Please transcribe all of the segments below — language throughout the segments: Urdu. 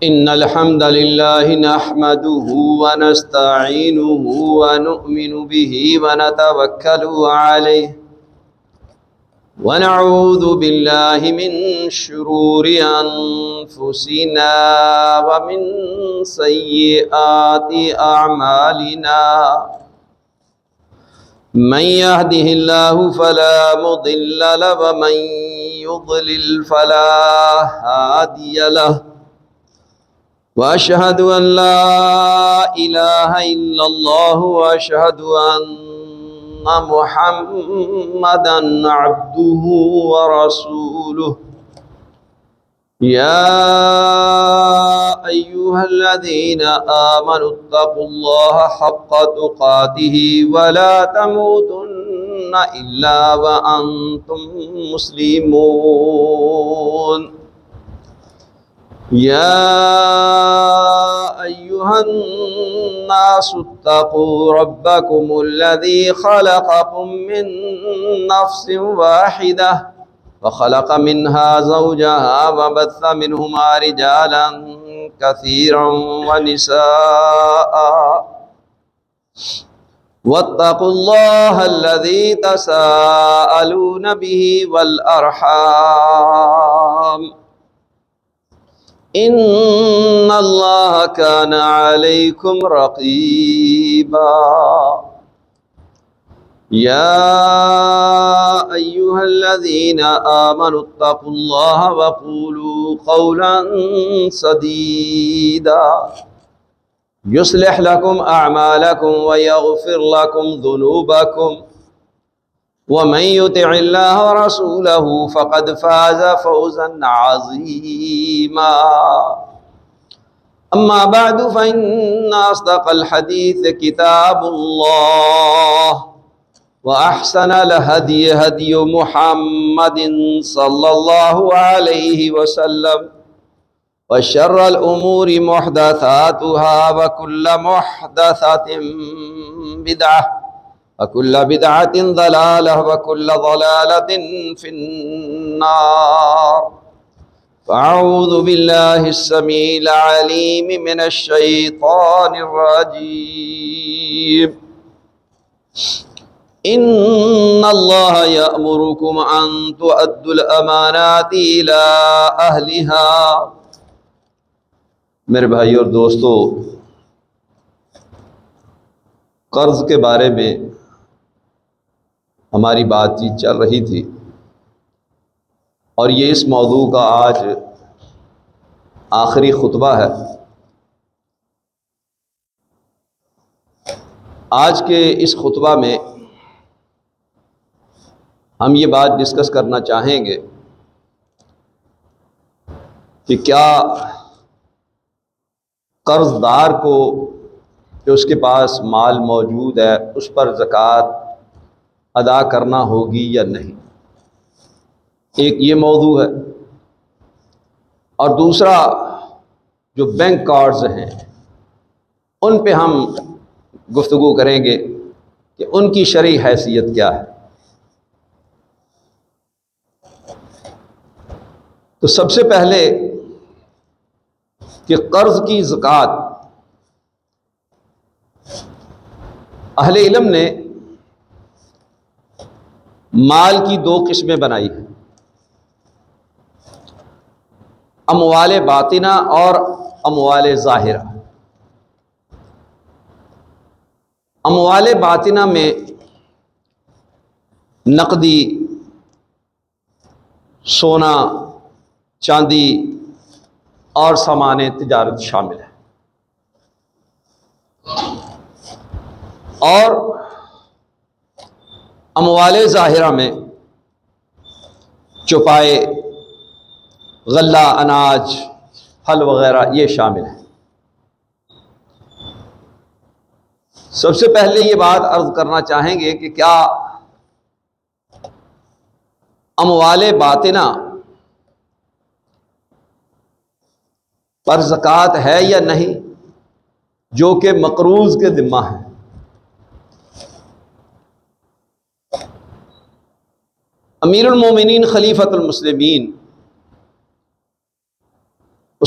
إن الحمد لله نحمده ونستعينه ونؤمن به ونتوكل عليه ونعوذ بالله من شرور أنفسنا ومن سيئات أعمالنا من يهده الله فلا مضل له ومن يضلل فلا هادي له وأشهد أن لا إله إلا الله وأشهد أن محمدًا عبده ورسوله يا أيها الذين آمنوا اتقوا الله حق تقاته ولا تموتن إلا وأنتم مسلمون يا أيها الناس اتقوا ربكم الذي خلقكم من نفس واحدة وخلق منها زوجها وبث منهما رجالا كثيرا ونساء واتقوا الله الذي تساءلون به والأرحام إن الله كان عليكم رقيبا يا أيها الذين آمنوا اتقوا الله وقولوا قولا سديدا يصلح لكم أعمالكم ويغفر لكم ذنوبكم ومن يطع الله ورسوله فقد فاز فوزا عظيما أما بعد فإن أصدق الحديث كتاب الله وأحسن الهدي هدي محمد صلى الله عليه وسلم وشر الأمور محدثاتها وكل محدثة بدعة وكل بدعة ضلالة وكل ضلالة في النار فأعوذ بالله السميع العليم من الشيطان الرجيم إن الله يأمركم أن تؤدوا الأمانات إلى أهلها۔ میرے بھائی اور دوستو، قرض کے بارے میں ہماری بات چیت چل رہی تھی، اور یہ اس موضوع کا آج آخری خطبہ ہے۔ آج کے اس خطبہ میں ہم یہ بات ڈسکس کرنا چاہیں گے کہ کیا قرض دار کو کہ اس کے پاس مال موجود ہے اس پر زکوٰۃ ادا کرنا ہوگی یا نہیں۔ ایک یہ موضوع ہے، اور دوسرا جو بینک کارڈز ہیں ان پہ ہم گفتگو کریں گے کہ ان کی شرعی حیثیت کیا ہے۔ تو سب سے پہلے کہ قرض کی زکوٰۃ، اہل علم نے مال کی دو قسمیں بنائی ہیں، اموال باطنہ اور اموال ظاہرہ۔ اموال باطنہ میں نقدی، سونا، چاندی اور سامان تجارت شامل ہے، اور اموال ظاہرہ میں چوپائے، غلہ، اناج، پھل وغیرہ یہ شامل ہے۔ سب سے پہلے یہ بات عرض کرنا چاہیں گے کہ کیا اموال باطنہ پر زکوٰۃ ہے یا نہیں، جو کہ مقروض کے ذمہ ہے۔ امیر المومنین خلیفۃ المسلمین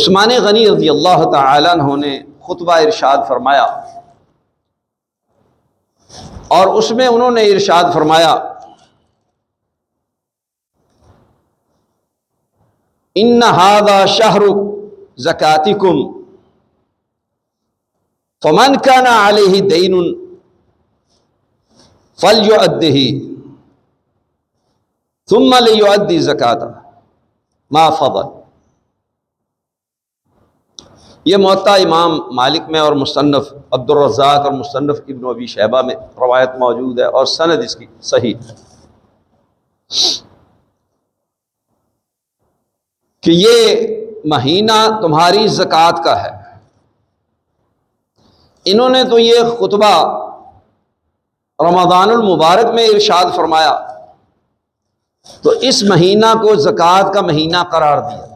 عثمان غنی رضی اللہ تعالی عنہ نے خطبہ ارشاد فرمایا، اور اس میں انہوں نے ارشاد فرمایا ان ھذا شہر زکاتکم فمن کان علیہ دین فلیؤدہ ثم لیؤدی زکاتہ ما فضل۔ یہ موطا امام مالک میں اور مصنف عبد الرزاق اور مصنف ابن ابی شیبہ میں روایت موجود ہے، اور سند اس کی صحیح ہے کہ یہ مہینہ تمہاری زکوٰۃ کا ہے۔ انہوں نے تو یہ خطبہ رمضان المبارک میں ارشاد فرمایا تو اس مہینہ کو زکوٰۃ کا مہینہ قرار دیا،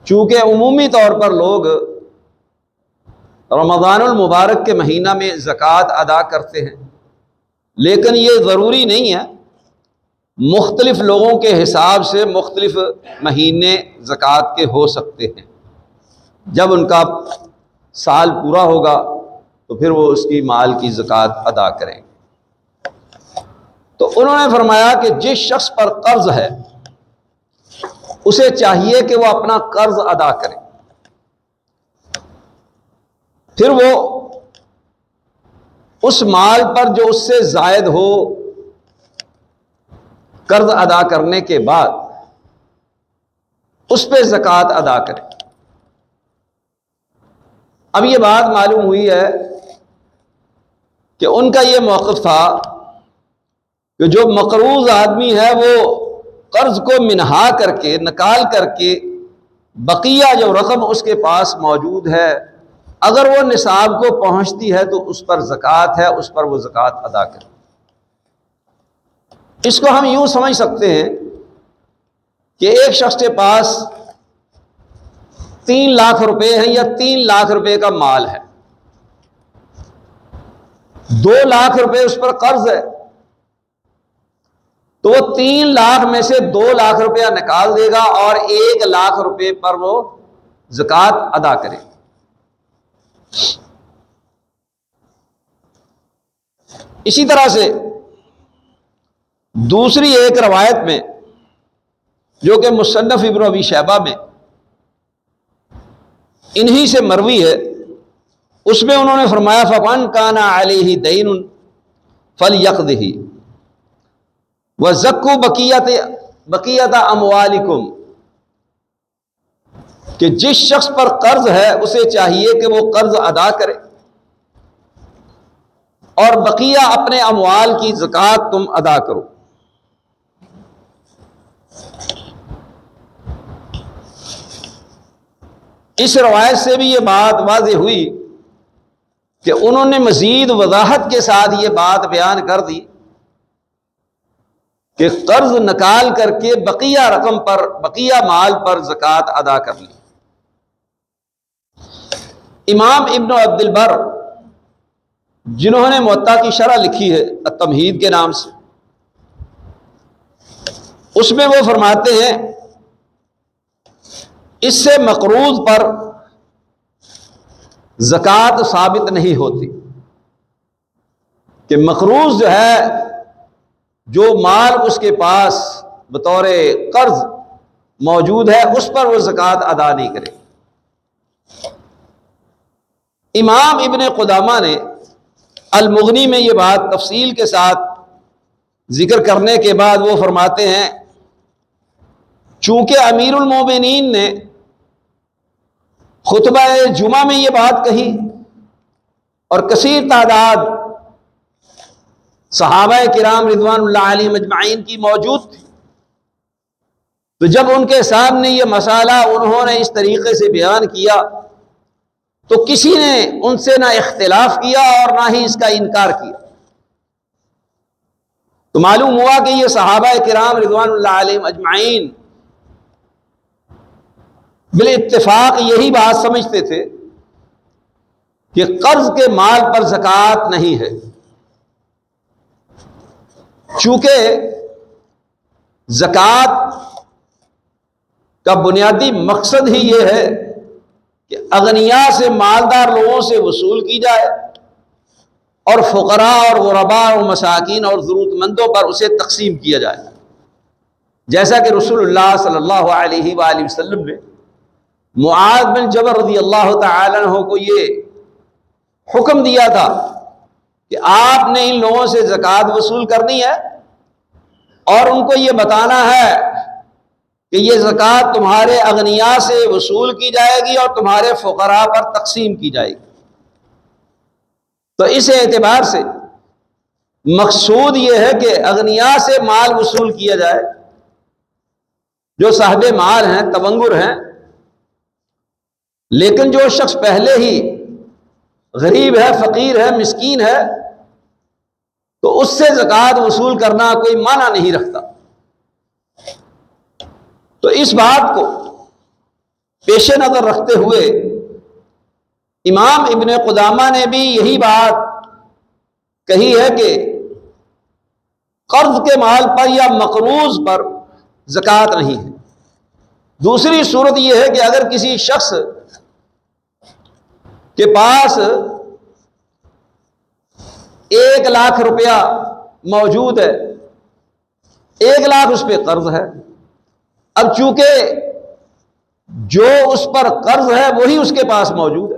چونکہ عمومی طور پر لوگ رمضان المبارک کے مہینہ میں زکوٰۃ ادا کرتے ہیں، لیکن یہ ضروری نہیں ہے، مختلف لوگوں کے حساب سے مختلف مہینے زکوٰۃ کے ہو سکتے ہیں۔ جب ان کا سال پورا ہوگا تو پھر وہ اس کی مال کی زکوٰۃ ادا کریں۔ تو انہوں نے فرمایا کہ جس شخص پر قرض ہے اسے چاہیے کہ وہ اپنا قرض ادا کرے، پھر وہ اس مال پر جو اس سے زائد ہو قرض ادا کرنے کے بعد اس پہ زکوٰۃ ادا کرے۔ اب یہ بات معلوم ہوئی ہے کہ ان کا یہ موقف تھا کہ جو مقروض آدمی ہے وہ قرض کو منہا کر کے نکال کر کے بقیہ جو رقم اس کے پاس موجود ہے اگر وہ نصاب کو پہنچتی ہے تو اس پر زکوٰۃ ہے، اس پر وہ زکوٰۃ ادا کرے۔ اس کو ہم یوں سمجھ سکتے ہیں کہ ایک شخص کے پاس 3 لاکھ روپے ہیں یا 3 لاکھ روپے کا مال ہے، 2 لاکھ روپے اس پر قرض ہے، تو وہ 3 لاکھ میں سے 2 لاکھ روپیہ نکال دے گا اور 1 لاکھ روپے پر وہ زکوٰۃ ادا کرے۔ اسی طرح سے دوسری ایک روایت میں جو کہ مصنف ابن ابی شیبہ میں انہی سے مروی ہے، اس میں انہوں نے فرمایا فَمَنْ كَانَ عَلَيْهِ دَيْنٌ فَلْيَقْضِهِ وَزَكُّوا بَقِيَّةَ أَمْوَالِكُمْ، کہ جس شخص پر قرض ہے اسے چاہیے کہ وہ قرض ادا کرے اور بقیہ اپنے اموال کی زکوٰۃ تم ادا کرو۔ اس روایت سے بھی یہ بات واضح ہوئی کہ انہوں نے مزید وضاحت کے ساتھ یہ بات بیان کر دی کہ قرض نکال کر کے بقیہ رقم پر، بقیہ مال پر زکوٰۃ ادا کرنی۔ امام ابن عبد البر جنہوں نے موطا کی شرح لکھی ہے التمہید کے نام سے، اس میں وہ فرماتے ہیں اس سے مقروض پر زکوٰۃ ثابت نہیں ہوتی، کہ مقروض جو ہے جو مال اس کے پاس بطور قرض موجود ہے اس پر وہ زکوٰۃ ادا نہیں کرے۔ امام ابن قدامہ نے المغنی میں یہ بات تفصیل کے ساتھ ذکر کرنے کے بعد وہ فرماتے ہیں چونکہ امیر المومنین نے خطبہ جمعہ میں یہ بات کہی اور کثیر تعداد صحابہ کرام رضوان اللہ علیہم اجمعین کی موجود تھی، تو جب ان کے سامنے یہ مسئلہ انہوں نے اس طریقے سے بیان کیا تو کسی نے ان سے نہ اختلاف کیا اور نہ ہی اس کا انکار کیا۔ تو معلوم ہوا کہ یہ صحابہ کرام رضوان اللہ علیہم اجمعین بالاتفاق یہی بات سمجھتے تھے کہ قرض کے مال پر زکوٰۃ نہیں ہے، چونکہ زکوٰۃ کا بنیادی مقصد ہی یہ ہے کہ اغنیاء سے، مالدار لوگوں سے وصول کی جائے اور فقراء اور غرباء اور مساکین اور ضرورت مندوں پر اسے تقسیم کیا جائے، جیسا کہ رسول اللہ صلی اللہ علیہ وآلہ وسلم نے معاذ بن جبل رضی اللہ تعالی عنہ کو یہ حکم دیا تھا کہ آپ نے ان لوگوں سے زکوٰۃ وصول کرنی ہے اور ان کو یہ بتانا ہے کہ یہ زکوٰۃ تمہارے اغنیاء سے وصول کی جائے گی اور تمہارے فقراء پر تقسیم کی جائے گی۔ تو اس اعتبار سے مقصود یہ ہے کہ اغنیاء سے مال وصول کیا جائے، جو صاحب مال ہیں، تبنگر ہیں، لیکن جو شخص پہلے ہی غریب ہے، فقیر ہے، مسکین ہے، تو اس سے زکوٰۃ وصول کرنا کوئی معنی نہیں رکھتا۔ تو اس بات کو پیش نظر رکھتے ہوئے امام ابن قدامہ نے بھی یہی بات کہی ہے کہ قرض کے مال پر یا مقروض پر زکوٰۃ نہیں ہے۔ دوسری صورت یہ ہے کہ اگر کسی شخص کے پاس 1,00,000 روپیہ موجود ہے، 1,00,000 اس پہ قرض ہے، اب چونکہ جو اس پر قرض ہے وہی اس کے پاس موجود ہے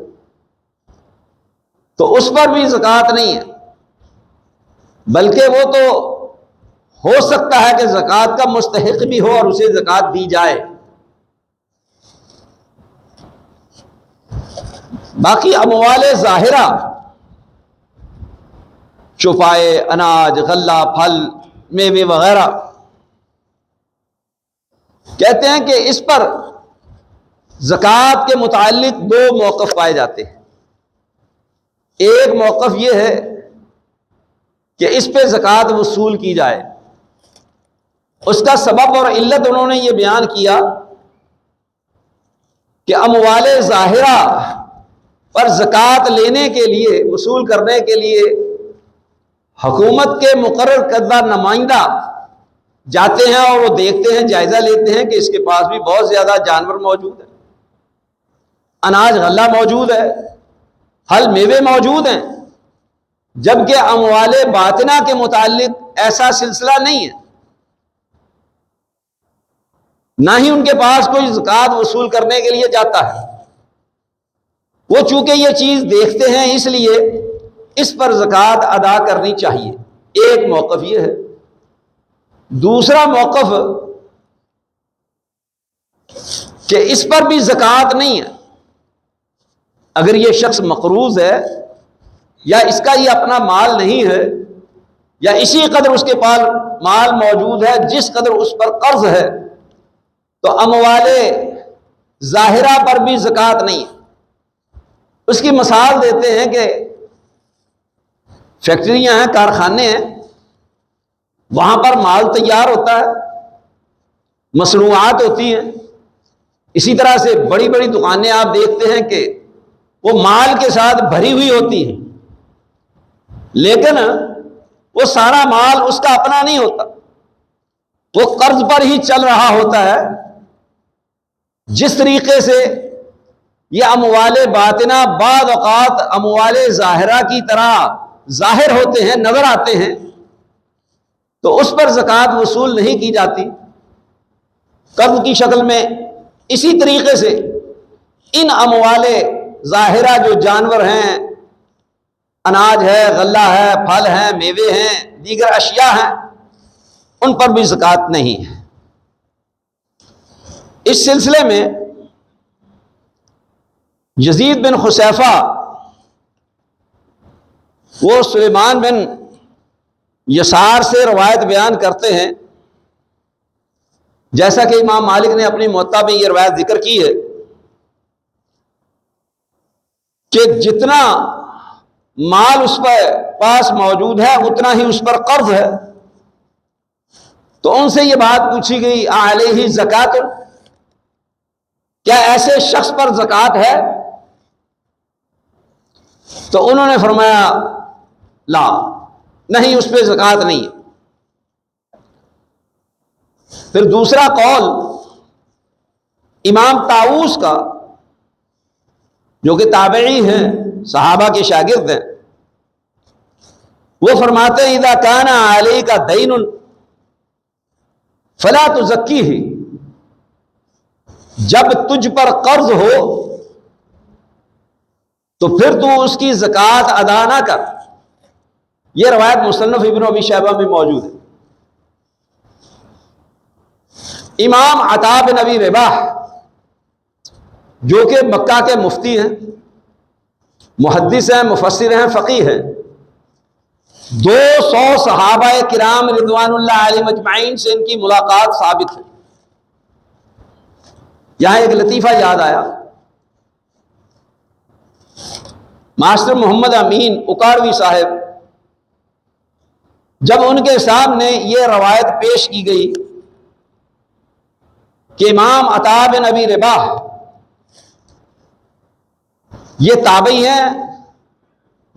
تو اس پر بھی زکوٰۃ نہیں ہے، بلکہ وہ تو ہو سکتا ہے کہ زکوٰۃ کا مستحق بھی ہو اور اسے زکوٰۃ دی جائے۔ باقی اموال ظاہرہ، چوپائے، اناج، غلہ، پھل، میوے وغیرہ، کہتے ہیں کہ اس پر زکوٰۃ کے متعلق 2 موقف پائے جاتے ہیں۔ ایک موقف یہ ہے کہ اس پہ زکوٰۃ وصول کی جائے، اس کا سبب اور علت انہوں نے یہ بیان کیا کہ اموال ظاہرہ پر زکوٰۃ لینے کے لیے، وصول کرنے کے لیے حکومت کے مقرر کردہ نمائندہ جاتے ہیں اور وہ دیکھتے ہیں، جائزہ لیتے ہیں کہ اس کے پاس بھی بہت زیادہ جانور موجود ہیں، اناج غلہ موجود ہے، پھل میوے موجود ہیں، جبکہ اموال باطنہ کے متعلق ایسا سلسلہ نہیں ہے، نہ ہی ان کے پاس کوئی زکوٰۃ وصول کرنے کے لیے جاتا ہے۔ وہ چونکہ یہ چیز دیکھتے ہیں اس لیے اس پر زکوٰۃ ادا کرنی چاہیے۔ ایک موقف یہ ہے۔ دوسرا موقف کہ اس پر بھی زکوٰۃ نہیں ہے، اگر یہ شخص مقروض ہے یا اس کا یہ اپنا مال نہیں ہے یا اسی قدر اس کے پاس مال موجود ہے جس قدر اس پر قرض ہے، تو اموال ظاہرہ پر بھی زکوٰۃ نہیں ہے۔ اس کی مثال دیتے ہیں کہ فیکٹریاں ہیں، کارخانے ہیں، وہاں پر مال تیار ہوتا ہے، مصنوعات ہوتی ہیں، اسی طرح سے بڑی بڑی دکانیں آپ دیکھتے ہیں کہ وہ مال کے ساتھ بھری ہوئی ہوتی ہیں، لیکن وہ سارا مال اس کا اپنا نہیں ہوتا، وہ قرض پر ہی چل رہا ہوتا ہے۔ جس طریقے سے یہ اموال باطنہ بعض اوقات اموال ظاہرہ کی طرح ظاہر ہوتے ہیں، نظر آتے ہیں، تو اس پر زکوٰۃ وصول نہیں کی جاتی قرض کی شکل میں۔ اسی طریقے سے ان اموال ظاہرہ جو جانور ہیں، اناج ہے، غلہ ہے، پھل ہیں، میوے ہیں، دیگر اشیاء ہیں، ان پر بھی زکوٰۃ نہیں ہے۔ اس سلسلے میں یزید بن خسیفہ وہ سلیمان بن یسار سے روایت بیان کرتے ہیں، جیسا کہ امام مالک نے اپنی موطا میں یہ روایت ذکر کی ہے کہ جتنا مال اس پر پاس موجود ہے اتنا ہی اس پر قرض ہے۔ تو ان سے یہ بات پوچھی گئی، علیہ زکوٰۃ، کیا ایسے شخص پر زکوٰۃ ہے؟ تو انہوں نے فرمایا لا، نہیں، اس پہ زکوٰۃ نہیں ہے۔ پھر دوسرا قول امام طاؤس کا جو کہ تابعی ہیں، صحابہ کے شاگرد ہیں، وہ فرماتے ہیں اذا کان علیک دین فلا تزکیہ، جب تجھ پر قرض ہو تو پھر تو اس کی زکوٰۃ ادا نہ کر۔ یہ روایت مصنف ابن ابی شیبہ میں موجود ہے۔ امام عطا بن ابی رباح جو کہ مکہ کے مفتی ہیں، محدث ہیں، مفسر ہیں، فقیہ ہیں، 200 صحابہ کرام رضوان اللہ علیہم اجمعین سے ان کی ملاقات ثابت ہے۔ یہاں ایک لطیفہ یاد آیا، ماسٹر محمد امین اکاڑوی صاحب جب ان کے سامنے یہ روایت پیش کی گئی کہ امام عطا بن ابی رباح یہ تابعی ہیں،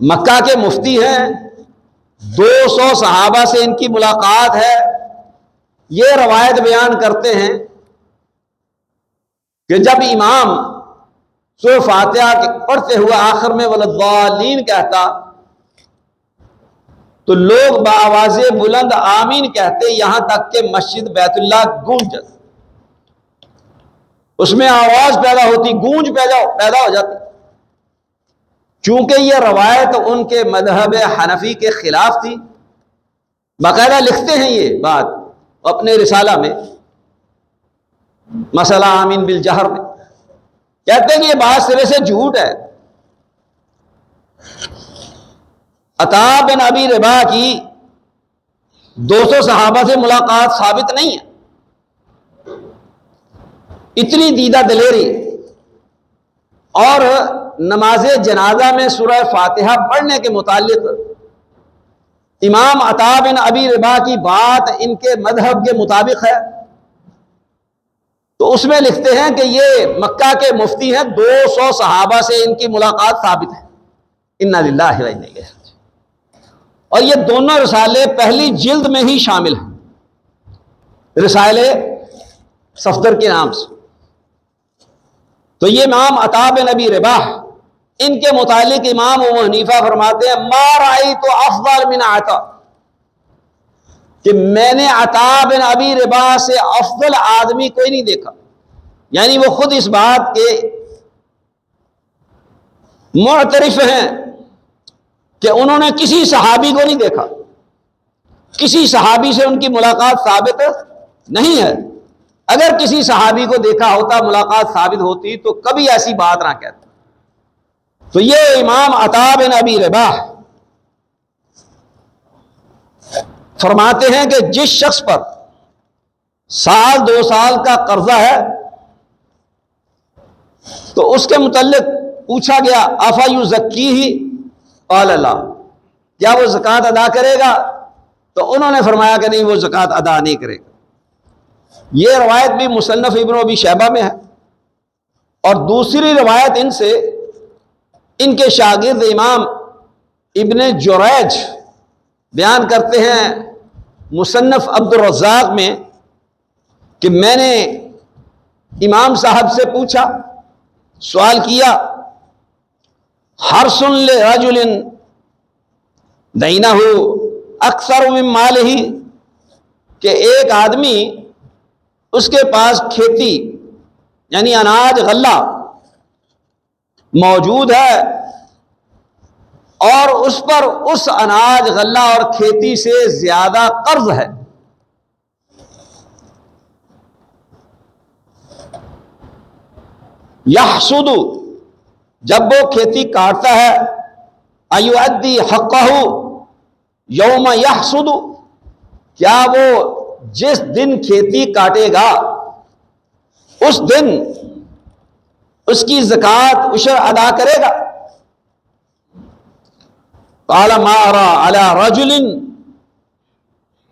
مکہ کے مفتی ہیں، 200 صحابہ سے ان کی ملاقات ہے، یہ روایت بیان کرتے ہیں کہ جب امام سورہ فاتحہ پڑھتے ہوئے آخر میں والضالین کہتا تو لوگ بآواز بلند آمین کہتے، یہاں تک کہ مسجد بیت اللہ گونج جاتی، اس میں آواز پیدا ہوتی، گونج پیدا ہو جاتی۔ چونکہ یہ روایت ان کے مذہب حنفی کے خلاف تھی، باقاعدہ لکھتے ہیں یہ بات اپنے رسالہ میں، مسئلہ آمین بالجہر میں، کہتے ہیں کہ یہ بات سرے سے جھوٹ ہے۔ عطا بن ابی رباح کی 200 صحابہ سے ملاقات ثابت نہیں ہے۔ اتنی دیدہ دلیری اور نماز جنازہ میں سورہ فاتحہ پڑھنے کے متعلق امام عطا بن ابی رباح کی بات ان کے مذہب کے مطابق ہے، تو اس میں لکھتے ہیں کہ یہ مکہ کے مفتی ہیں، 200 صحابہ سے ان کی ملاقات ثابت ہے۔ انا للہ و انا الیہ راجعون۔ اور یہ دونوں رسالے پہلی جلد میں ہی شامل ہیں، رسالے صفدر کے نام سے۔ تو یہ امام عطا بن ابی رباح ان کے متعلق امام ابو حنیفہ فرماتے ہیں ما رأیت افضل من عطا، کہ میں نے عطا بن ابی رباح سے افضل آدمی کوئی نہیں دیکھا، یعنی وہ خود اس بات کے معترف ہیں کہ انہوں نے کسی صحابی کو نہیں دیکھا، کسی صحابی سے ان کی ملاقات ثابت نہیں ہے۔ اگر کسی صحابی کو دیکھا ہوتا، ملاقات ثابت ہوتی، تو کبھی ایسی بات نہ کہتے۔ تو یہ امام عطا بن ابی رباح فرماتے ہیں کہ جس شخص پر 1-2 سال کا قرضہ ہے تو اس کے متعلق پوچھا گیا افا یزکیہ قال لا، کیا وہ زکوٰۃ ادا کرے گا؟ تو انہوں نے فرمایا کہ نہیں، وہ زکوٰۃ ادا نہیں کرے گا۔ یہ روایت بھی مصنف ابن ابی شیبہ میں ہے، اور دوسری روایت ان سے ان کے شاگرد امام ابن جریج بیان کرتے ہیں مصنف عبد الرزاق میں کہ میں نے امام صاحب سے پوچھا، سوال کیا، حرص لرجل دینہ اکثر من مالہ، کہ ایک آدمی اس کے پاس کھیتی یعنی اناج غلہ موجود ہے اور اس پر اس اناج غلہ اور کھیتی سے زیادہ قرض ہے، یحصد، جب وہ کھیتی کاٹتا ہے، ایؤدی حقہ یوم یحصد، کیا وہ جس دن کھیتی کاٹے گا اس دن اس کی زکوٰۃ عشر ادا کرے گا؟ قال ما ارى على رجل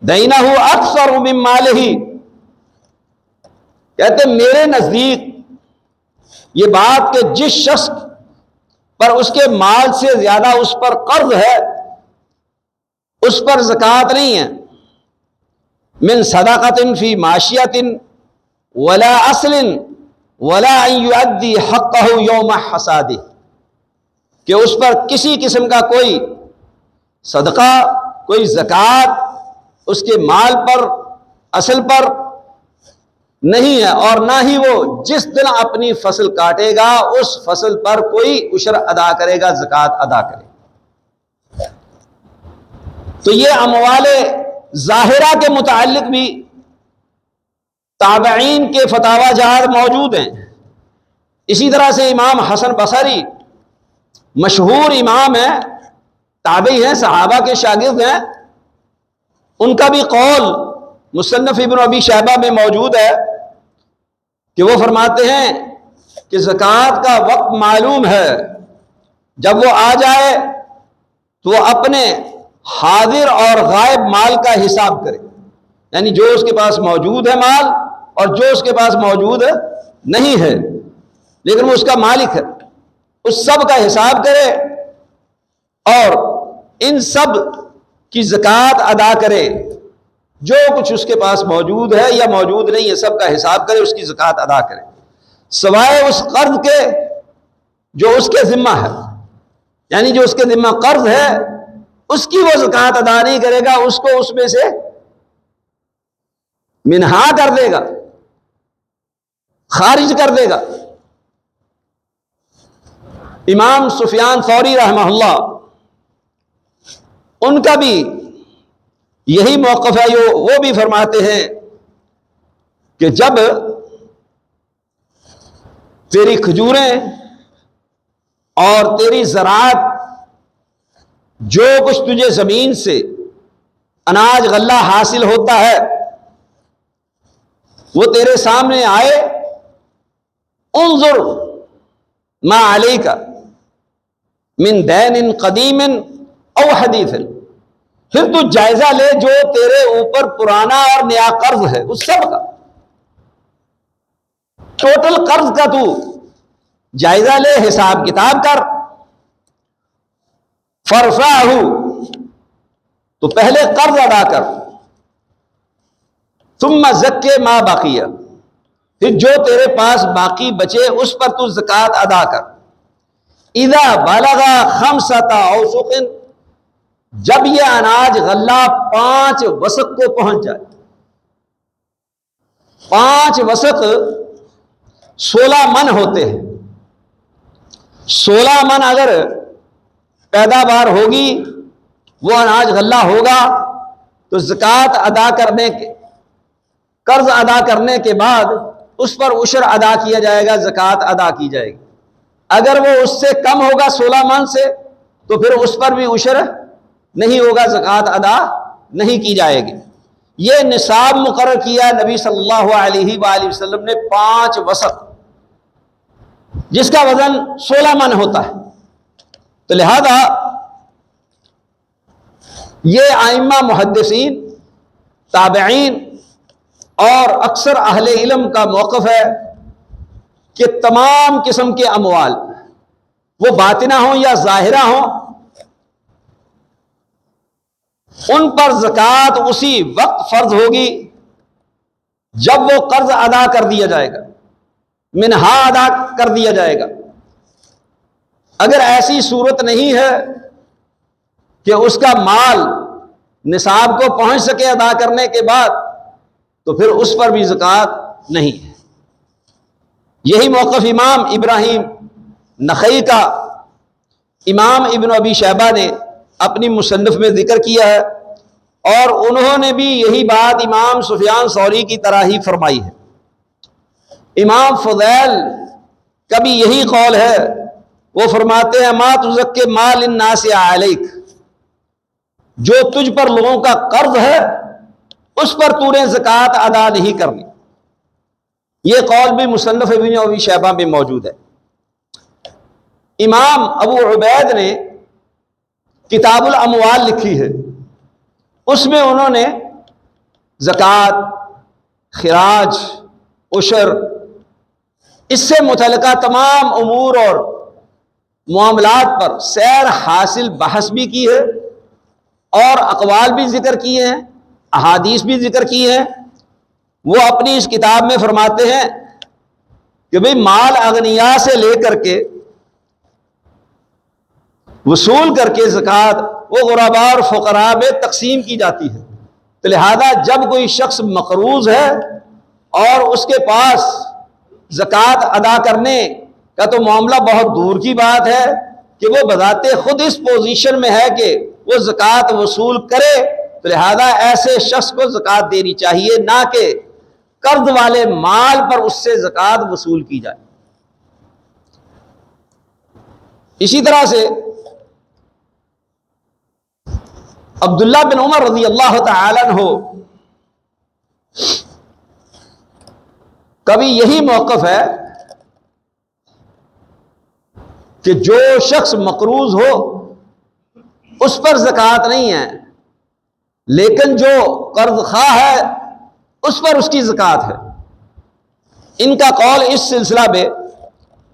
دینہ اکثر من مالہ، کہتے میرے نزدیک یہ بات کہ جس شخص پر اس کے مال سے زیادہ اس پر قرض ہے اس پر زکوٰۃ نہیں ہے، من صدقۃ فی معاشیۃ ولا اصل ولا ان یؤدی حقہ یوم حصادہ، کہ اس پر کسی قسم کا کوئی صدقہ، کوئی زکوٰۃ اس کے مال پر، اصل پر نہیں ہے، اور نہ ہی وہ جس دن اپنی فصل کاٹے گا اس فصل پر کوئی عشر ادا کرے گا، زکوٰۃ ادا کرے گا۔ تو یہ اموال ظاہرہ کے متعلق بھی تابعین کے فتاوی جات موجود ہیں۔ اسی طرح سے امام حسن بصری مشہور امام ہیں، تابعی ہیں، صحابہ کے شاگرد ہیں، ان کا بھی قول مصنف ابن ابی شیبہ میں موجود ہے کہ وہ فرماتے ہیں کہ زکوٰۃ کا وقت معلوم ہے، جب وہ آ جائے تو وہ اپنے حاضر اور غائب مال کا حساب کرے، یعنی جو اس کے پاس موجود ہے مال اور جو اس کے پاس موجود نہیں ہے لیکن وہ اس کا مالک ہے، اس سب کا حساب کرے اور ان سب کی زکوٰۃ ادا کرے، جو کچھ اس کے پاس موجود ہے یا موجود نہیں ہے سب کا حساب کرے، اس کی زکوٰۃ ادا کرے، سوائے اس قرض کے جو اس کے ذمہ ہے، یعنی جو اس کے ذمہ قرض ہے اس کی وہ زکوٰۃ ادا نہیں کرے گا، اس کو اس میں سے منہا کر دے گا، خارج کر دے گا۔ امام سفیان ثوری رحمہ اللہ، ان کا بھی یہی موقف ہے، وہ بھی فرماتے ہیں کہ جب تیری کھجوریں اور تیری زراعت، جو کچھ تجھے زمین سے اناج غلہ حاصل ہوتا ہے وہ تیرے سامنے آئے، انظر ما علیک من دین قدیم او حدیث، پھر تو جائزہ لے جو تیرے اوپر پرانا اور نیا قرض ہے اس سب کا، ٹوٹل قرض کا تو جائزہ لے، حساب کتاب کر۔ فرفعہ، تو پہلے قرض ادا کر، ثم زکی ما بقیہ، پھر جو تیرے پاس باقی بچے اس پر تو زکوٰۃ ادا کر۔ اذا بلغ 5 اوسق، جب یہ اناج غلہ 5 وسق کو پہنچ جائے، 5 وسق 16 من ہوتے ہیں، 16 من اگر پیداوار ہوگی، وہ اناج غلہ ہوگا، تو زکوٰۃ ادا کرنے کے، قرض ادا کرنے کے بعد اس پر عشر ادا کیا جائے گا، زکوٰۃ ادا کی جائے گی۔ اگر وہ اس سے کم ہوگا 16 من سے تو پھر اس پر بھی عشر نہیں ہوگا، زکوٰۃ ادا نہیں کی جائے گی۔ یہ نصاب مقرر کیا نبی صلی اللہ علیہ وآلہ وسلم نے 5 وسق، جس کا وزن 16 من ہوتا ہے۔ تو لہذا یہ ائمہ محدثین، تابعین اور اکثر اہل علم کا موقف ہے کہ تمام قسم کے اموال، وہ باطنہ ہوں یا ظاہرہ ہوں، ان پر زکوٰۃ اسی وقت فرض ہوگی جب وہ قرض ادا کر دیا جائے گا، منہا ادا کر دیا جائے گا۔ اگر ایسی صورت نہیں ہے کہ اس کا مال نصاب کو پہنچ سکے ادا کرنے کے بعد، تو پھر اس پر بھی زکوٰۃ نہیں ہے۔ یہی موقف امام ابراہیم نخعی کا امام ابن ابی شیبہ نے اپنی مصنف میں ذکر کیا ہے، اور انہوں نے بھی یہی بات امام سفیان ثوری کی طرح ہی فرمائی ہے۔ امام فضیل کا بھی یہی قول ہے، وہ فرماتے ہیں ما تزکی مال الناس علیک، جو تجھ پر لوگوں کا قرض ہے اس پر تو نے زکوٰۃ ادا نہیں کرنی۔ یہ قول بھی مصنف ابن ابی شیبہ میں موجود ہے۔ امام ابو عبید نے کتاب الاموال لکھی ہے، اس میں انہوں نے زکوٰۃ، خراج، عشر، اس سے متعلقہ تمام امور اور معاملات پر سیر حاصل بحث بھی کی ہے، اور اقوال بھی ذکر کیے ہیں، احادیث بھی ذکر کی ہیں۔ وہ اپنی اس کتاب میں فرماتے ہیں کہ بھئی مال اغنیاء سے لے کر کے وصول کر کے زکوٰۃ وہ غرباء اور فقراء میں تقسیم کی جاتی ہے. تو لہذا جب کوئی شخص مقروض ہے اور اس کے پاس زکوٰۃ ادا کرنے کا تو معاملہ بہت دور کی بات ہے کہ وہ بذات خود اس پوزیشن میں ہے کہ وہ زکوٰۃ وصول کرے، تو لہذا ایسے شخص کو زکوٰۃ دینی چاہیے، نہ کہ قرض والے مال پر اس سے زکوٰۃ وصول کی جائے. اسی طرح سے عبداللہ بن عمر رضی اللہ تعالی عنہ کبھی یہی موقف ہے کہ جو شخص مقروض ہو اس پر زکوٰۃ نہیں ہے، لیکن جو قرض خواہ ہے اس پر اس کی زکوٰۃ ہے. ان کا قول اس سلسلہ میں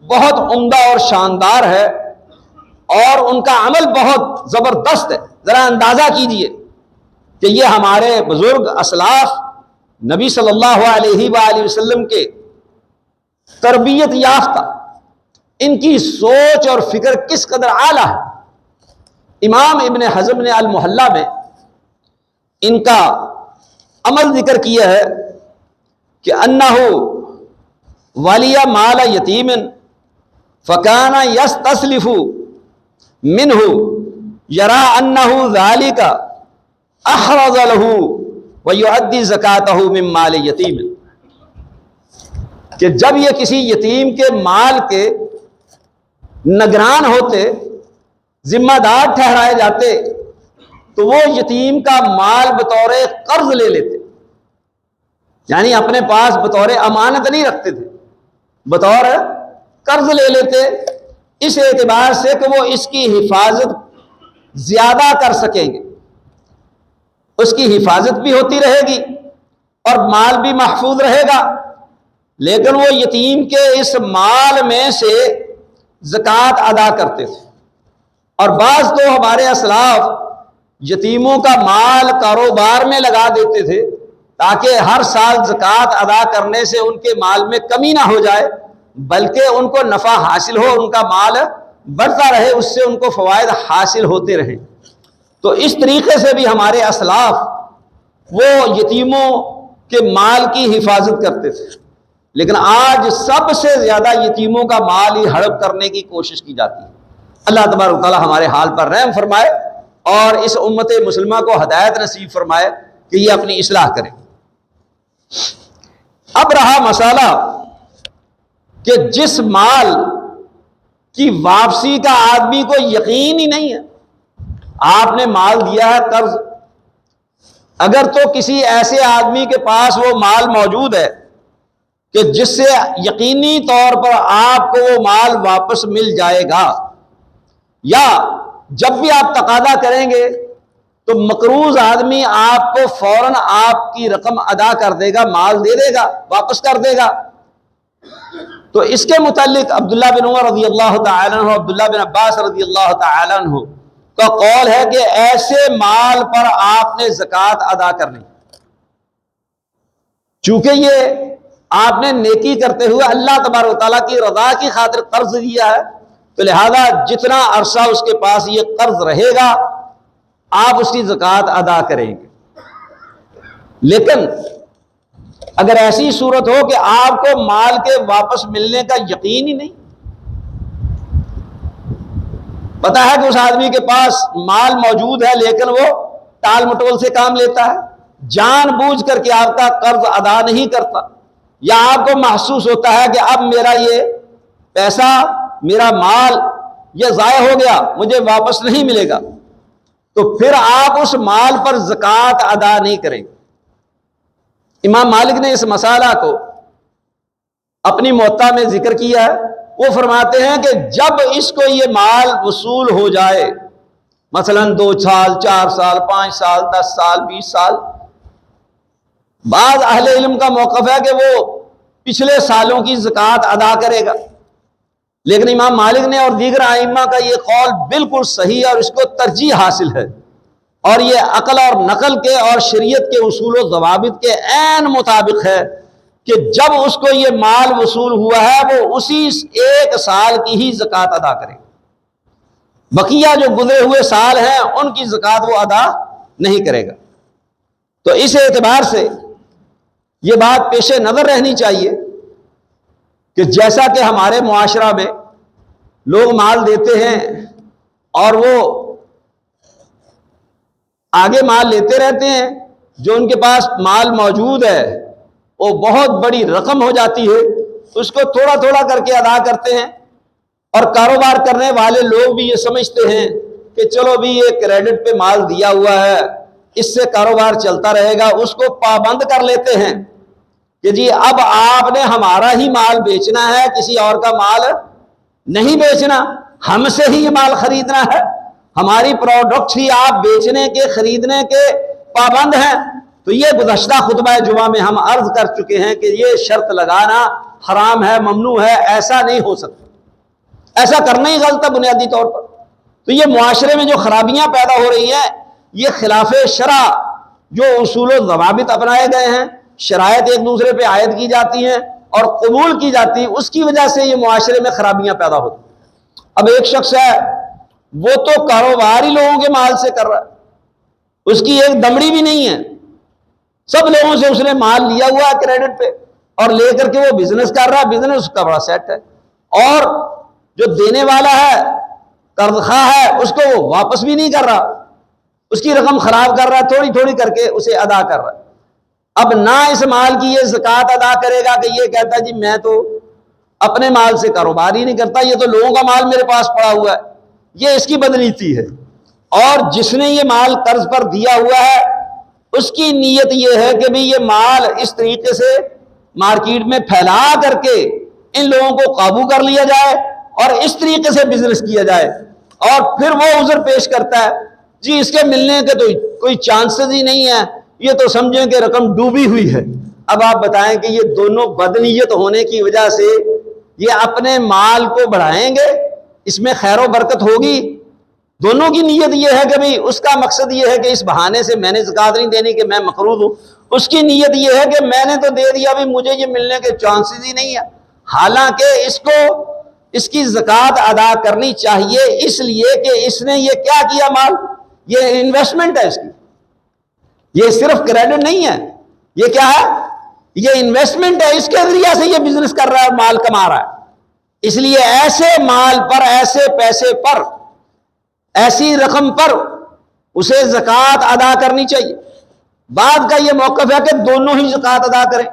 بہت عمدہ اور شاندار ہے اور ان کا عمل بہت زبردست ہے. ذرا اندازہ کیجئے کہ یہ ہمارے بزرگ اسلاف نبی صلی اللہ علیہ وآلہ وسلم کے تربیت یافتہ، ان کی سوچ اور فکر کس قدر اعلیٰ ہے. امام ابن حزم نے المحلہ میں ان کا عمل ذکر کیا ہے کہ انہ ولی مال یتیم فکان یستسلف منہ یرا انہ ذالک احرز لہ ویؤدی زکاتہ من مال یتیم، کہ جب یہ کسی یتیم کے مال کے نگران ہوتے، ذمہ دار ٹھہرائے جاتے، تو وہ یتیم کا مال بطور قرض لے لیتے، یعنی اپنے پاس بطور امانت نہیں رکھتے تھے، بطور قرض لے لیتے، اس اعتبار سے کہ وہ اس کی حفاظت زیادہ کر سکیں گے، اس کی حفاظت بھی ہوتی رہے گی اور مال بھی محفوظ رہے گا. لیکن وہ یتیم کے اس مال میں سے زکوٰۃ ادا کرتے تھے. اور بعض تو ہمارے اسلاف یتیموں کا مال کاروبار میں لگا دیتے تھے تاکہ ہر سال زکوٰۃ ادا کرنے سے ان کے مال میں کمی نہ ہو جائے، بلکہ ان کو نفع حاصل ہو، ان کا مال بڑھتا رہے، اس سے ان کو فوائد حاصل ہوتے رہیں. تو اس طریقے سے بھی ہمارے اسلاف وہ یتیموں کے مال کی حفاظت کرتے تھے. لیکن آج سب سے زیادہ یتیموں کا مال ہی ہڑپ کرنے کی کوشش کی جاتی ہے. اللہ تبارک و تعالی ہمارے حال پر رحم فرمائے اور اس امت مسلمہ کو ہدایت نصیب فرمائے کہ یہ اپنی اصلاح کرے. اب رہا مسئلہ کہ جس مال کی واپسی کا آدمی کو یقین ہی نہیں ہے، آپ نے مال دیا ہے قرض، اگر تو کسی ایسے آدمی کے پاس وہ مال موجود ہے کہ جس سے یقینی طور پر آپ کو وہ مال واپس مل جائے گا، یا جب بھی آپ تقاضا کریں گے تو مقروض آدمی آپ کو فوراً آپ کی رقم ادا کر دے گا، مال دے دے گا، واپس کر دے گا. تو اس کے متعلق عبداللہ بن عمر رضی اللہ تعالیٰ عنہ، عبداللہ بن عباس رضی اللہ تعالیٰ عنہ کا قول ہے کہ ایسے مال پر آپ نے زکوٰۃ ادا کرنی، چونکہ یہ آپ نے نیکی کرتے ہوئے اللہ تبارک و تعالیٰ کی رضا کی خاطر قرض دیا ہے، تو لہذا جتنا عرصہ اس کے پاس یہ قرض رہے گا آپ اس کی زکوٰۃ ادا کریں گے. لیکن اگر ایسی صورت ہو کہ آپ کو مال کے واپس ملنے کا یقین ہی نہیں، پتا ہے کہ اس آدمی کے پاس مال موجود ہے لیکن وہ ٹال مٹول سے کام لیتا ہے، جان بوجھ کر کے آپ کا قرض ادا نہیں کرتا، یا آپ کو محسوس ہوتا ہے کہ اب میرا یہ پیسہ، میرا مال یہ ضائع ہو گیا، مجھے واپس نہیں ملے گا، تو پھر آپ اس مال پر زکوٰۃ ادا نہیں کریں گے. امام مالک نے اس مسئلہ کو اپنی موطا میں ذکر کیا ہے. وہ فرماتے ہیں کہ جب اس کو یہ مال وصول ہو جائے، مثلا 2 سال 4 سال 5 سال 10 سال 20 سال، بعض اہل علم کا موقف ہے کہ وہ پچھلے سالوں کی زکوٰۃ ادا کرے گا، لیکن امام مالک نے اور دیگر ائمہ کا یہ قول بالکل صحیح اور اس کو ترجیح حاصل ہے، اور یہ عقل اور نقل کے اور شریعت کے اصول و ضوابط کے عین مطابق ہے کہ جب اس کو یہ مال وصول ہوا ہے وہ اسی 1 سال کی ہی زکوٰۃ ادا کرے، بقیہ جو گزرے ہوئے سال ہیں ان کی زکوٰۃ وہ ادا نہیں کرے گا۔ تو اس اعتبار سے یہ بات پیش نظر رہنی چاہیے کہ جیسا کہ ہمارے معاشرہ میں لوگ مال دیتے ہیں اور وہ آگے مال لیتے رہتے ہیں، جو ان کے پاس مال موجود ہے وہ بہت بڑی رقم ہو جاتی ہے، اس کو تھوڑا تھوڑا کر کے ادا کرتے ہیں، اور کاروبار کرنے والے لوگ بھی یہ سمجھتے ہیں کہ چلو بھی یہ کریڈٹ پہ مال دیا ہوا ہے، اس سے کاروبار چلتا رہے گا، اس کو پابند کر لیتے ہیں کہ جی اب آپ نے ہمارا ہی مال بیچنا ہے، کسی اور کا مال نہیں بیچنا، ہم سے ہی یہ مال خریدنا ہے، ہماری پروڈکٹ ہی آپ بیچنے کے خریدنے کے پابند ہیں۔ تو یہ گزشتہ خطبہ جمعہ میں ہم عرض کر چکے ہیں کہ یہ شرط لگانا حرام ہے، ممنوع ہے، ایسا نہیں ہو سکتا، ایسا کرنا ہی غلط ہے بنیادی طور پر۔ تو یہ معاشرے میں جو خرابیاں پیدا ہو رہی ہیں یہ خلاف شرع جو اصول و ضوابط اپنائے گئے ہیں، شرائط ایک دوسرے پہ عائد کی جاتی ہیں اور قبول کی جاتی ہیں، اس کی وجہ سے یہ معاشرے میں خرابیاں پیدا ہوتی ہیں۔ اب ایک شخص ہے وہ تو کاروبار ہی لوگوں کے مال سے کر رہا ہے، اس کی ایک دمڑی بھی نہیں ہے، سب لوگوں سے اس نے مال لیا ہوا ہے کریڈٹ پہ اور لے کر کے وہ بزنس کر رہا ہے، بزنس کا بڑا سیٹ ہے، اور جو دینے والا ہے قرض خواہ ہے اس کو وہ واپس بھی نہیں کر رہا، اس کی رقم خراب کر رہا ہے، تھوڑی تھوڑی کر کے اسے ادا کر رہا ہے۔ اب نہ اس مال کی یہ زکوٰۃ ادا کرے گا کہ یہ کہتا ہے جی میں تو اپنے مال سے کاروبار ہی نہیں کرتا، یہ تو لوگوں کا مال میرے پاس پڑا ہوا ہے، یہ اس کی بدنیتی ہے۔ اور جس نے یہ مال قرض پر دیا ہوا ہے اس کی نیت یہ ہے کہ بھی یہ مال اس طریقے سے مارکیٹ میں پھیلا کر کے ان لوگوں کو قابو کر لیا جائے اور اس طریقے سے بزنس کیا جائے، اور پھر وہ عذر پیش کرتا ہے جی اس کے ملنے کے تو کوئی چانسز ہی نہیں ہے، یہ تو سمجھیں کہ رقم ڈوبی ہوئی ہے۔ اب آپ بتائیں کہ یہ دونوں بدنیت ہونے کی وجہ سے یہ اپنے مال کو بڑھائیں گے، اس میں خیر و برکت ہوگی؟ دونوں کی نیت یہ ہے کہ بھئی اس کا مقصد یہ ہے کہ اس بہانے سے میں نے زکوٰۃ نہیں دینی کہ میں مقروض ہوں، اس کی نیت یہ ہے کہ میں نے تو دے دیا بھی مجھے یہ ملنے کے چانسز ہی نہیں ہے، حالانکہ اس کو اس کی زکوٰۃ ادا کرنی چاہیے، اس لیے کہ اس نے یہ کیا کیا، مال یہ انویسٹمنٹ ہے اس کی، یہ صرف کریڈٹ نہیں ہے، یہ کیا ہے، یہ انویسٹمنٹ ہے، اس کے ذریعے سے یہ بزنس کر رہا ہے، مال کما رہا ہے، اس لیے ایسے مال پر، ایسے پیسے پر، ایسی رقم پر اسے زکوٰۃ ادا کرنی چاہیے۔ بعد کا یہ موقف ہے کہ دونوں ہی زکوٰۃ ادا کریں،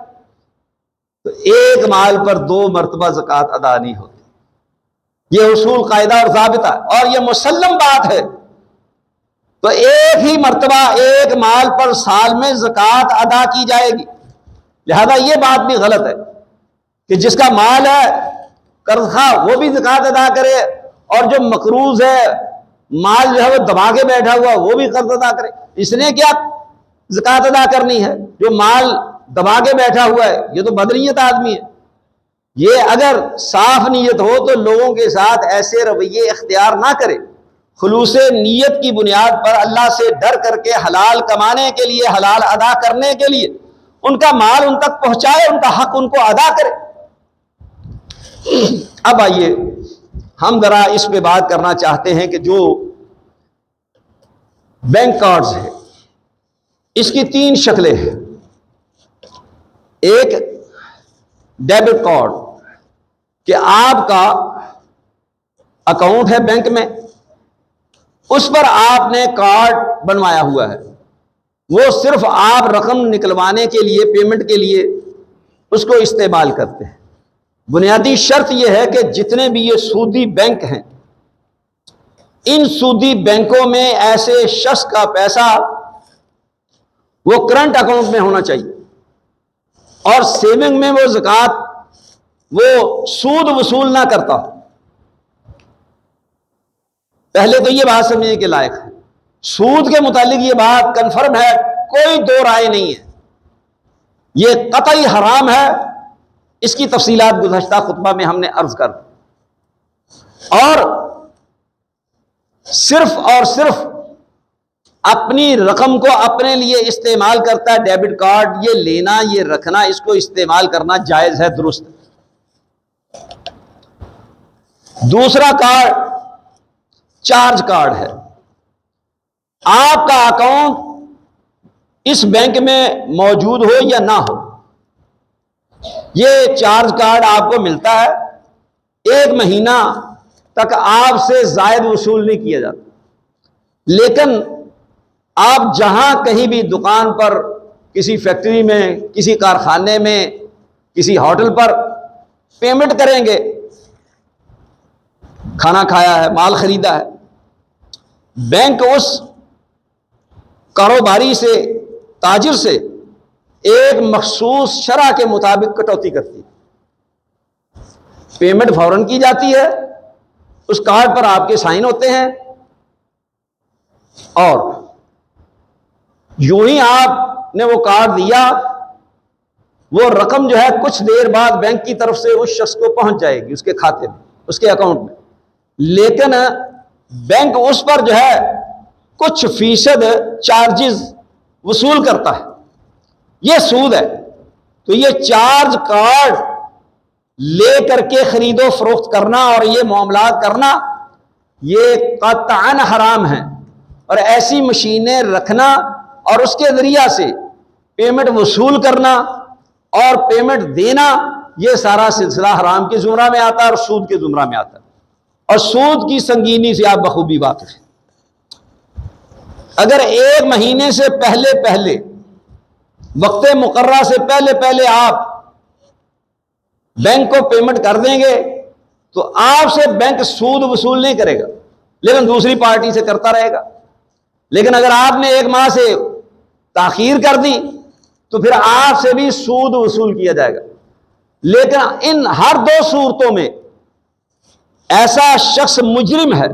تو ایک مال پر 2 مرتبہ زکوٰۃ ادا نہیں ہوتی، یہ اصول قاعدہ اور ضابطہ اور یہ مسلم بات ہے۔ تو ایک ہی مرتبہ ایک مال پر سال میں زکوٰۃ ادا کی جائے گی، لہذا یہ بات بھی غلط ہے کہ جس کا مال ہے قرض خواہ وہ بھی زکوٰۃ ادا کرے، اور جو مقروض ہے مال جو ہے وہ دبا کے بیٹھا ہوا وہ بھی قرض ادا کرے، اس نے کیا زکوٰۃ ادا کرنی ہے؟ جو مال دبا کے بیٹھا ہوا ہے یہ تو بدنیت آدمی ہے۔ یہ اگر صاف نیت ہو تو لوگوں کے ساتھ ایسے رویے اختیار نہ کرے، خلوص نیت کی بنیاد پر اللہ سے ڈر کر کے حلال کمانے کے لیے، حلال ادا کرنے کے لیے ان کا مال ان تک پہنچائے، ان کا حق ان کو ادا کرے۔ اب آئیے ہم ذرا اس پہ بات کرنا چاہتے ہیں کہ جو بینک کارڈز ہیں اس کی 3 شکلیں ہیں۔ ایک ڈیبٹ کارڈ کہ آپ کا اکاؤنٹ ہے بینک میں، اس پر آپ نے کارڈ بنوایا ہوا ہے، وہ صرف آپ رقم نکلوانے کے لیے، پیمنٹ کے لیے اس کو استعمال کرتے ہیں۔ بنیادی شرط یہ ہے کہ جتنے بھی یہ سودی بینک ہیں، ان سودی بینکوں میں ایسے شخص کا پیسہ وہ کرنٹ اکاؤنٹ میں ہونا چاہیے، اور سیونگ میں وہ زکوٰۃ وہ سود وصول نہ کرتا ہو۔ پہلے تو یہ بات سمجھنے کے لائق ہے، سود کے متعلق یہ بات کنفرم ہے، کوئی 2 رائے نہیں ہے، یہ قطعی حرام ہے، اس کی تفصیلات گزشتہ خطبہ میں ہم نے عرض کر دی۔ اور صرف اپنی رقم کو اپنے لیے استعمال کرتا ہے، ڈیبٹ کارڈ یہ لینا یہ رکھنا اس کو استعمال کرنا جائز ہے، درست۔ دوسرا کارڈ چارج کارڈ ہے۔ آپ کا اکاؤنٹ اس بینک میں موجود ہو یا نہ ہو، یہ چارج کارڈ آپ کو ملتا ہے، 1 مہینہ تک آپ سے زائد وصول نہیں کیا جاتا، لیکن آپ جہاں کہیں بھی دکان پر، کسی فیکٹری میں، کسی کارخانے میں، کسی ہوٹل پر پیمنٹ کریں گے، کھانا کھایا ہے، مال خریدا ہے، بینک اس کاروباری سے، تاجر سے ایک مخصوص شرح کے مطابق کٹوتی کرتی ہے، پیمنٹ فوراً کی جاتی ہے، اس کارڈ پر آپ کے سائن ہوتے ہیں، اور یوں ہی آپ نے وہ کارڈ دیا، وہ رقم جو ہے کچھ دیر بعد بینک کی طرف سے اس شخص کو پہنچ جائے گی، اس کے کھاتے میں، اس کے اکاؤنٹ میں، لیکن بینک اس پر جو ہے کچھ فیصد چارجز وصول کرتا ہے، یہ سود ہے۔ تو یہ چارج کارڈ لے کر کے خرید و فروخت کرنا اور یہ معاملات کرنا یہ قطعاً حرام ہے، اور ایسی مشینیں رکھنا اور اس کے ذریعہ سے پیمنٹ وصول کرنا اور پیمنٹ دینا، یہ سارا سلسلہ حرام کے زمرہ میں آتا ہے اور سود کے زمرہ میں آتا ہے، اور سود کی سنگینی سے آپ بخوبی واقف ہیں۔ اگر 1 مہینے سے پہلے وقت مقررہ سے پہلے آپ بینک کو پیمنٹ کر دیں گے تو آپ سے بینک سود وصول نہیں کرے گا، لیکن دوسری پارٹی سے کرتا رہے گا۔ لیکن اگر آپ نے 1 ماہ سے تاخیر کر دی تو پھر آپ سے بھی سود وصول کیا جائے گا۔ لیکن ان ہر 2 صورتوں میں ایسا شخص مجرم ہے،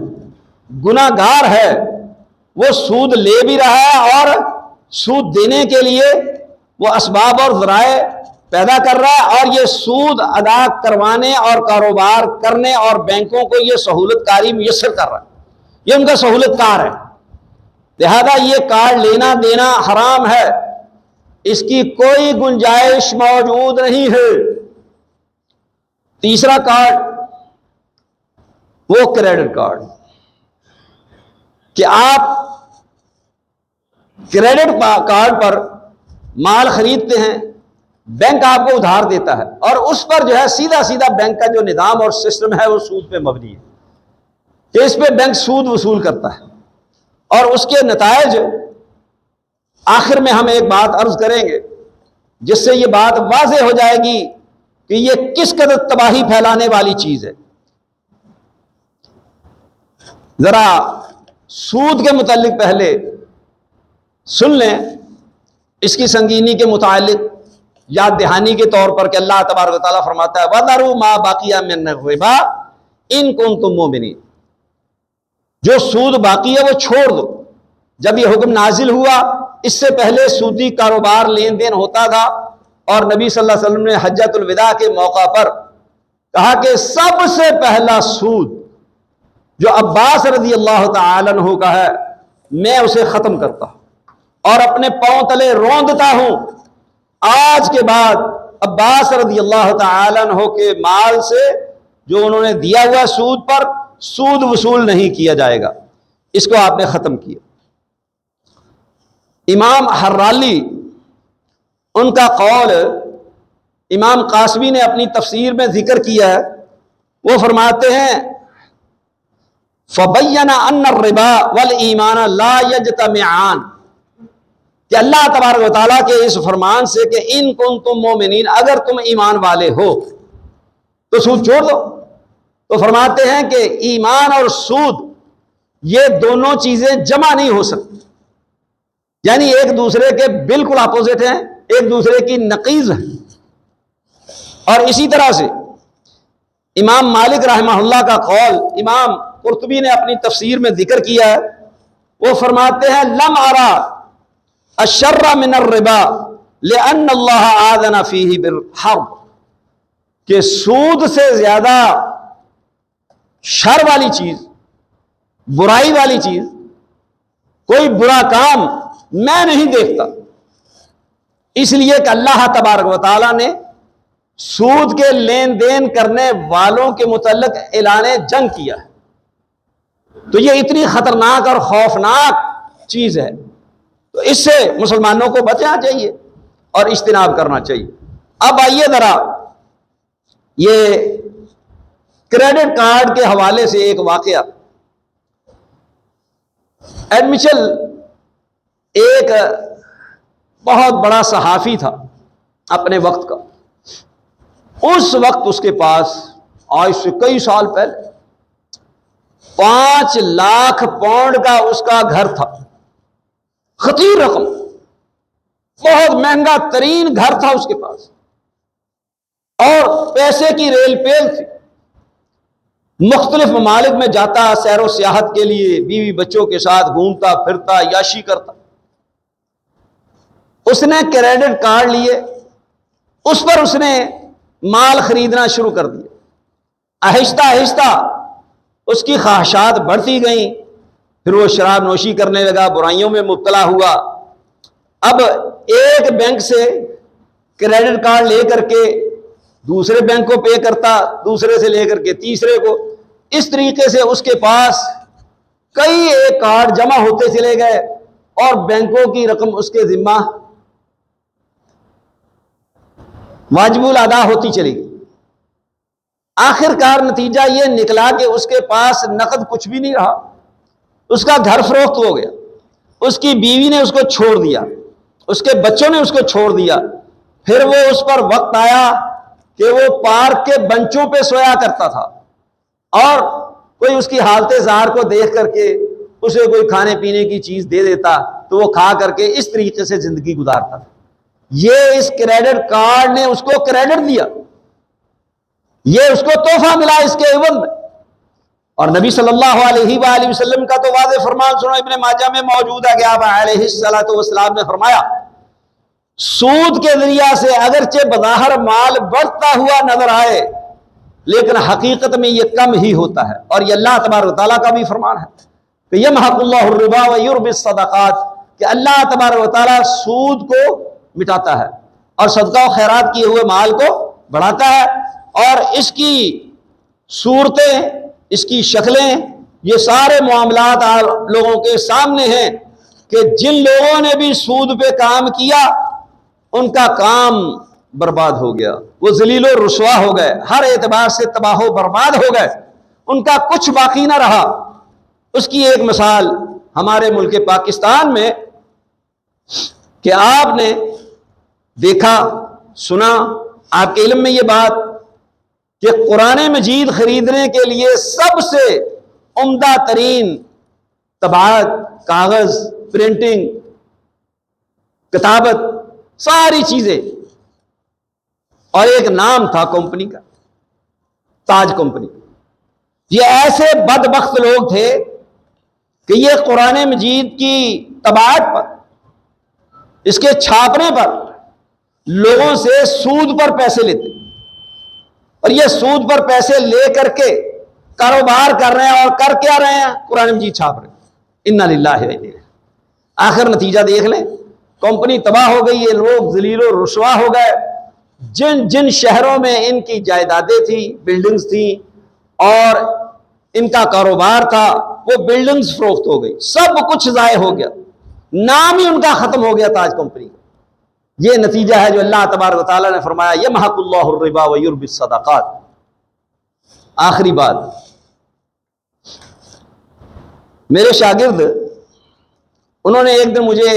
گناہ گار ہے، وہ سود لے بھی رہا ہے اور سود دینے کے لیے وہ اسباب اور ذرائع پیدا کر رہا ہے، اور یہ سود ادا کروانے اور کاروبار کرنے اور بینکوں کو یہ سہولت کاری میسر کر رہا ہے، یہ ان کا سہولت کار ہے، لہذا یہ کارڈ لینا دینا حرام ہے، اس کی کوئی گنجائش موجود نہیں ہے۔ تیسرا کارڈ وہ کریڈٹ کارڈ، کہ آپ کریڈٹ کارڈ پر مال خریدتے ہیں، بینک آپ کو ادھار دیتا ہے، اور اس پر جو ہے سیدھا بینک کا جو نظام اور سسٹم ہے وہ سود پہ مبنی ہے، کہ اس پہ بینک سود وصول کرتا ہے، اور اس کے نتائج آخر میں ہم ایک بات عرض کریں گے جس سے یہ بات واضح ہو جائے گی کہ یہ کس قدر تباہی پھیلانے والی چیز ہے۔ ذرا سود کے متعلق پہلے سن لیں، اس کی سنگینی کے متعلق یاد دہانی کے طور پر، کہ اللہ تبارک و تعالیٰ فرماتا ہے وَذَرُوا مَا بَقِيَ مِنَ الرِّبَا إِن كُنتُم مُؤْمِنِينَ، جو سود باقی ہے وہ چھوڑ دو۔ جب یہ حکم نازل ہوا، اس سے پہلے سودی کاروبار لین دین ہوتا تھا، اور نبی صلی اللہ علیہ وسلم نے حجۃ الوداع کے موقع پر کہا کہ سب سے پہلا سود جو عباس رضی اللہ تعالی عنہ کا ہے، میں اسے ختم کرتا ہوں اور اپنے پاؤں تلے روندتا ہوں، آج کے بعد عباس رضی اللہ تعالی عنہ کے مال سے جو انہوں نے دیا ہوا سود پر سود وصول نہیں کیا جائے گا، اس کو آپ نے ختم کیا۔ امام حرالی ان کا قول امام قاسمی نے اپنی تفسیر میں ذکر کیا ہے، وہ فرماتے ہیں فَبَيَّنَ أَنَّ الرِّبَا وَالْإِيمَانَ لَا يَجْتَمِعَانِ، کہ اللہ تبارک و تعالیٰ کے اس فرمان سے کہ ان کنتم مومنین، اگر تم ایمان والے ہو تو سود چھوڑ دو، تو فرماتے ہیں کہ ایمان اور سود یہ دونوں چیزیں جمع نہیں ہو سکتی، یعنی ایک دوسرے کے بالکل اپوزٹ ہیں، ایک دوسرے کی نقیض ہیں۔ اور اسی طرح سے امام مالک رحمہ اللہ کا قول امام قرطبی نے اپنی تفسیر میں ذکر کیا ہے، وہ فرماتے ہیں لم ارا الشر من الربا لأن اللہ آذن فیہ بالحرب، کہ سود سے زیادہ شر والی چیز، برائی والی چیز کوئی برا کام میں نہیں دیکھتا، اس لیے کہ اللہ تبارک و تعالیٰ نے سود کے لین دین کرنے والوں کے متعلق اعلان جنگ کیا ہے، تو یہ اتنی خطرناک اور خوفناک چیز ہے، تو اس سے مسلمانوں کو بچنا چاہیے اور اجتناب کرنا چاہیے۔ اب آئیے ذرا یہ کریڈٹ کارڈ کے حوالے سے ایک واقعہ۔ ایڈ مچل ایک بہت بڑا صحافی تھا اپنے وقت کا، اس وقت اس کے پاس آج سے کئی سال پہلے 5 لاکھ پاؤنڈ کا اس کا گھر تھا، خطیر رقم، بہت مہنگا ترین گھر تھا اس کے پاس، اور پیسے کی ریل پیل تھی، مختلف ممالک میں جاتا سیر و سیاحت کے لیے، بیوی بچوں کے ساتھ گھومتا پھرتا، یاشی کرتا۔ اس نے کریڈٹ کارڈ لیے، اس پر اس نے مال خریدنا شروع کر دیا، آہستہ آہستہ اس کی خواہشات بڑھتی گئیں، پھر وہ شراب نوشی کرنے لگا، برائیوں میں مبتلا ہوا۔ اب ایک بینک سے کریڈٹ کارڈ لے کر کے دوسرے بینک کو پے کرتا، دوسرے سے لے کر کے تیسرے کو، اس طریقے سے اس کے پاس کئی ایک کارڈ جمع ہوتے چلے گئے اور بینکوں کی رقم اس کے ذمہ واجب الادا ہوتی چلی گئی۔ آخر کار نتیجہ یہ نکلا کہ اس کے پاس نقد کچھ بھی نہیں رہا، اس کا گھر فروخت ہو گیا، اس کی بیوی نے اس کو چھوڑ دیا، اس کے بچوں نے اس کو چھوڑ دیا۔ پھر وہ اس پر وقت آیا کہ وہ پارک کے بنچوں پہ سویا کرتا تھا، اور کوئی اس کی حالت زار کو دیکھ کر کے اسے کوئی کھانے پینے کی چیز دے دیتا تو وہ کھا کر کے اس طریقے سے زندگی گزارتا تھا۔ یہ اس کریڈٹ کارڈ نے اس کو کریڈٹ دیا، یہ اس کو تحفہ ملا اس کے عوض میں۔ اور نبی صلی اللہ علیہ وآلہ وسلم کا تو واضح فرمان سنو، ابن ماجہ میں موجود ہے کہ آپ علیہ الصلوۃ والسلام نے فرمایا، سود کے ذریعہ سے اگرچہ بظاہر مال بڑھتا ہوا نظر آئے لیکن حقیقت میں یہ کم ہی ہوتا ہے، اور یہ اللہ تبارک و تعالیٰ کا بھی فرمان ہے کہ یمحق اللہ الربا ویربی الصدقات، کہ اللہ تبارک و تعالیٰ سود کو مٹاتا ہے اور صدقہ و خیرات کیے ہوئے مال کو بڑھاتا ہے۔ اور اس کی صورتیں، اس کی شکلیں، یہ سارے معاملات لوگوں کے سامنے ہیں کہ جن لوگوں نے بھی سود پہ کام کیا ان کا کام برباد ہو گیا، وہ ذلیل و رسوا ہو گئے، ہر اعتبار سے تباہ و برباد ہو گئے، ان کا کچھ باقی نہ رہا۔ اس کی ایک مثال ہمارے ملک پاکستان میں کہ آپ نے دیکھا سنا، آپ کے علم میں یہ بات کہ قرآن مجید خریدنے کے لیے سب سے عمدہ ترین طباعت، کاغذ، پرنٹنگ، کتابت، ساری چیزیں، اور ایک نام تھا کمپنی کا، تاج کمپنی۔ یہ ایسے بدبخت لوگ تھے کہ یہ قرآن مجید کی طباعت پر، اس کے چھاپنے پر لوگوں سے سود پر پیسے لیتے، اور یہ سود پر پیسے لے کر کے کاروبار کر رہے ہیں، اور کر کیا رہے ہیں؟ قرآن مجید چھاپ رہے ہیں۔ انا للہ و انا الیہ۔ آخر نتیجہ دیکھ لیں، کمپنی تباہ ہو گئی، یہ لوگ ذلیل و رسوا ہو گئے۔ جن جن شہروں میں ان کی جائیدادیں تھیں، بلڈنگز تھیں، اور ان کا کاروبار تھا، وہ بلڈنگز فروخت ہو گئی، سب کچھ ضائع ہو گیا، نام ہی ان کا ختم ہو گیا تاج کمپنی کا۔ یہ نتیجہ ہے جو اللہ تبارک و تعالیٰ نے فرمایا، یمحق اللہ الربا ویربی الصدقات۔ آخری بات، میرے شاگرد انہوں نے ایک دن مجھے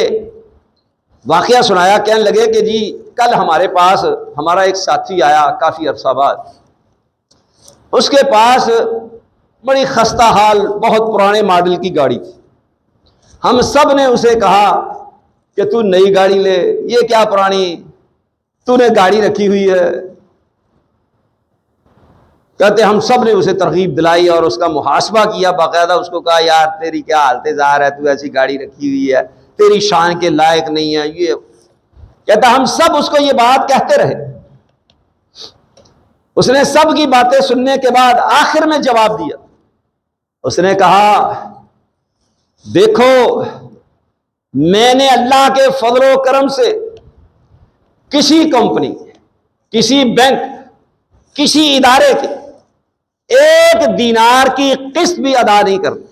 واقعہ سنایا، کہنے لگے کہ جی کل ہمارے پاس ہمارا ایک ساتھی آیا کافی عرصہ بعد، اس کے پاس بڑی خستہ حال بہت پرانے ماڈل کی گاڑی تھی۔ ہم سب نے اسے کہا کہ تو نئی گاڑی لے، یہ کیا پرانی تو نے گاڑی رکھی ہوئی ہے۔ کہتے ہم سب نے اسے ترغیب دلائی اور اس کا محاسبہ کیا، باقاعدہ اس کو کہا یار تیری کیا حالت ظاہر ہے، تو ایسی گاڑی رکھی ہوئی ہے، تیری شان کے لائق نہیں ہے یہ۔ کہتا ہم سب اس کو یہ بات کہتے رہے، اس نے سب کی باتیں سننے کے بعد آخر میں جواب دیا، اس نے کہا دیکھو میں نے اللہ کے فضل و کرم سے کسی کمپنی، کسی بینک، کسی ادارے کے 1 دینار کی قسط بھی ادا نہیں کرنی،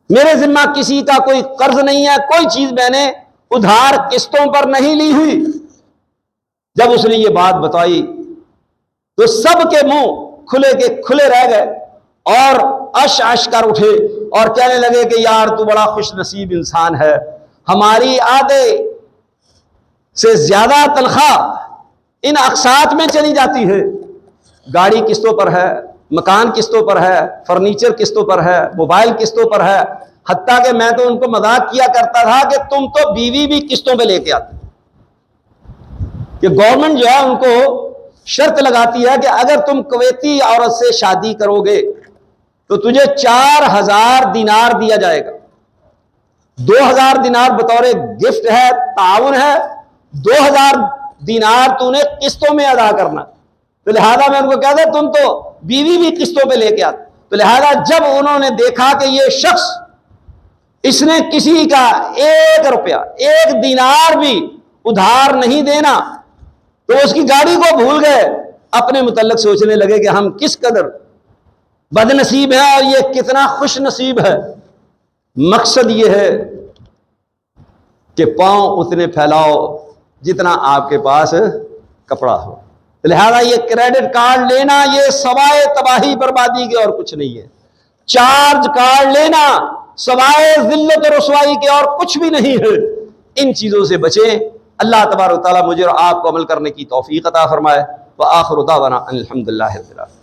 میرے ذمہ کسی کا کوئی قرض نہیں ہے، کوئی چیز میں نے ادھار قسطوں پر نہیں لی ہوئی۔ جب اس نے یہ بات بتائی تو سب کے منہ کھلے کے کھلے رہ گئے اور اش کر اٹھے اور کہنے لگے کہ یار تو بڑا خوش نصیب انسان ہے، ہماری آدھے سے زیادہ تنخواہ ان اقساط میں چلی جاتی ہے، گاڑی قسطوں پر ہے، مکان قسطوں پر ہے، فرنیچر قسطوں پر ہے، موبائل قسطوں پر ہے، حتیٰ کہ میں تو ان کو مذاق کیا کرتا تھا کہ تم تو بیوی بھی قسطوں پہ لے کے آتے، کہ گورنمنٹ جو ہے ان کو شرط لگاتی ہے کہ اگر تم کویتی عورت سے شادی کرو گے تو تجھے 4000 دینار دیا جائے گا، 2000 دینار بطور گفٹ ہے، تعاون ہے، 2000 دینار تو نے قسطوں میں ادا کرنا۔ تو لہذا میں ان کو کہتا تم تو بیوی بھی قسطوں پہ لے کے آتے۔ تو لہذا جب انہوں نے دیکھا کہ یہ شخص اس نے کسی کا 1 روپیہ 1 دینار بھی ادھار نہیں دینا تو اس کی گاڑی کو بھول گئے، اپنے متعلق سوچنے لگے کہ ہم کس قدر بد نصیب ہیں اور یہ کتنا خوش نصیب ہے۔ مقصد یہ ہے کہ پاؤں اتنے پھیلاؤ جتنا آپ کے پاس کپڑا ہو۔ لہذا یہ کریڈٹ کارڈ لینا یہ سوائے تباہی بربادی کے اور کچھ نہیں ہے، چارج کارڈ لینا سوائے ذلت و رسوائی کے اور کچھ بھی نہیں ہے۔ ان چیزوں سے بچیں۔ اللہ تبارک و تعالیٰ مجھے اور آپ کو عمل کرنے کی توفیق عطا فرمائے۔ وآخر دعوانا ان الحمد للہ رب العالمین۔